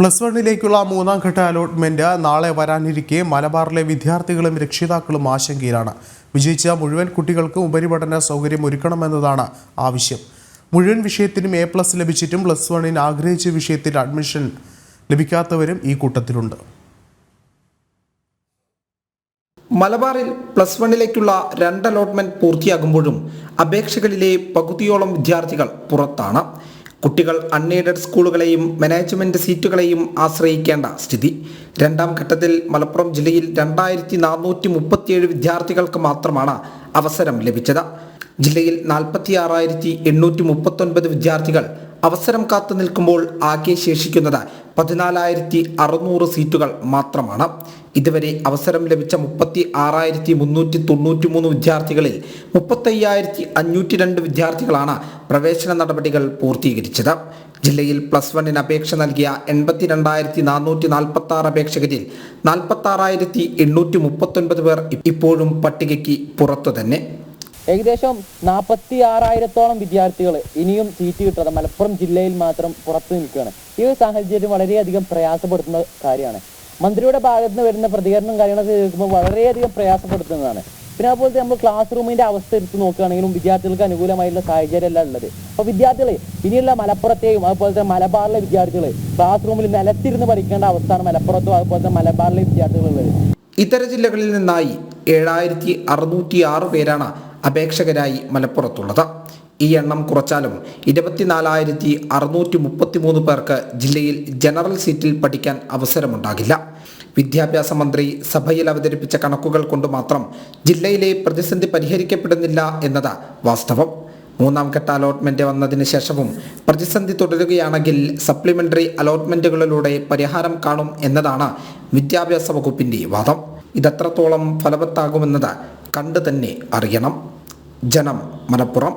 Plus വണ്ണിലേക്കുള്ള മൂന്നാം ഘട്ട allotment നാളെ വരാനിരിക്കെ മലബാറിലെ വിദ്യാർത്ഥികളും രക്ഷിതാക്കളും ആശങ്കയിലാണ്. വിജയിച്ച മുഴുവൻ കുട്ടികൾക്കും ഉപരിപഠന സൗകര്യം ഒരുക്കണമെന്നതാണ് ആവശ്യം. മുഴുവൻ വിഷയത്തിനും A+ ലഭിച്ചിട്ടും പ്ലസ് വണ്ണിന് ആഗ്രഹിച്ച വിഷയത്തിൽ അഡ്മിഷൻ ലഭിക്കാത്തവരും ഈ കൂട്ടത്തിലുണ്ട്. മലബാറിൽ പ്ലസ് വണ്ണിലേക്കുള്ള 2 അലോട്ട്മെന്റ് പൂർത്തിയാകുമ്പോഴും അപേക്ഷകളിലെ പകുതിയോളം വിദ്യാർത്ഥികൾ പുറത്താണ്. കുട്ടികൾ അൺഎയ്ഡഡ് സ്കൂളുകളെയും മാനേജ്മെന്റ് സീറ്റുകളെയും ആശ്രയിക്കേണ്ട സ്ഥിതി. 2ാം ഘട്ടത്തിൽ മലപ്പുറം ജില്ലയിൽ 2437 വിദ്യാർത്ഥികൾക്ക് മാത്രമാണ് അവസരം ലഭിച്ചത്. ജില്ലയിൽ 46,839 വിദ്യാർത്ഥികൾ അവസരം കാത്തു നിൽക്കുമ്പോൾ ആകെ ശേഷിക്കുന്നത് 14,600 സീറ്റുകൾ മാത്രമാണ്. ഇതുവരെ അവസരം ലഭിച്ച 36,393 വിദ്യാർത്ഥികളിൽ 35,502 വിദ്യാർത്ഥികളാണ് പ്രവേശന നടപടികൾ പൂർത്തീകരിച്ചത്. ജില്ലയിൽ പ്ലസ് വണ്ണിന് അപേക്ഷ നൽകിയ 82,446 അപേക്ഷകരിൽ 46,839 പേർ ഇപ്പോഴും പട്ടികയ്ക്ക് പുറത്തു തന്നെ. ഏകദേശം 46,000-ഓളം വിദ്യാർത്ഥികൾ ഇനിയും സീറ്റ് കിട്ടാതെ മലപ്പുറം ജില്ലയിൽ മാത്രം പുറത്തു നിൽക്കുകയാണ്. ഈ ഒരു സാഹചര്യം വളരെയധികം പ്രയാസപ്പെടുത്തുന്ന കാര്യമാണ്. മന്ത്രിയുടെ ഭാഗത്ത് നിന്ന് വരുന്ന പ്രതികരണം കാര്യങ്ങളൊക്കെ കേൾക്കുമ്പോൾ വളരെയധികം പ്രയാസപ്പെടുത്തുന്നതാണ്. പിന്നെ അതുപോലെ നമ്മൾ ക്ലാസ് റൂമിന്റെ അവസ്ഥ എടുത്ത് നോക്കുകയാണെങ്കിലും വിദ്യാർത്ഥികൾക്ക് അനുകൂലമായിട്ടുള്ള സാഹചര്യമല്ല ഉള്ളത്. അപ്പോൾ വിദ്യാർത്ഥികൾ ഇനിയുള്ള മലപ്പുറത്തെയും അതുപോലെ തന്നെ മലബാറിലെ വിദ്യാർത്ഥികൾ ക്ലാസ് റൂമിൽ നിലത്തിരുന്ന് പഠിക്കേണ്ട അവസ്ഥയാണ് മലപ്പുറത്തും അതുപോലെ തന്നെ മലബാറിലെ വിദ്യാർത്ഥികളുള്ളത്. ഇതര ജില്ലകളിൽ നിന്നായി 7,606 പേരാണ് അപേക്ഷകരായി മലപ്പുറത്തുള്ളത്. ഈ എണ്ണം കുറച്ചാലും 24,633 പേർക്ക് ജില്ലയിൽ ജനറൽ സീറ്റിൽ പഠിക്കാൻ അവസരമുണ്ടാകില്ല. വിദ്യാഭ്യാസ മന്ത്രി സഭയിൽ അവതരിപ്പിച്ച കണക്കുകൾ കൊണ്ട് മാത്രം ജില്ലയിലെ പ്രതിസന്ധി പരിഹരിക്കപ്പെടുന്നില്ല എന്നത് വാസ്തവം. 3ാം ഘട്ട അലോട്ട്മെന്റ് വന്നതിന് ശേഷവും പ്രതിസന്ധി തുടരുകയാണെങ്കിൽ സപ്ലിമെന്ററി അലോട്ട്മെന്റുകളിലൂടെ പരിഹാരം കാണും എന്നതാണ് വിദ്യാഭ്യാസ വകുപ്പിന്റെ വാദം. ഇതെത്രത്തോളം ഫലവത്താകുമെന്നത് കണ്ടു തന്നെ അറിയണം. ജനം, മലപ്പുറം.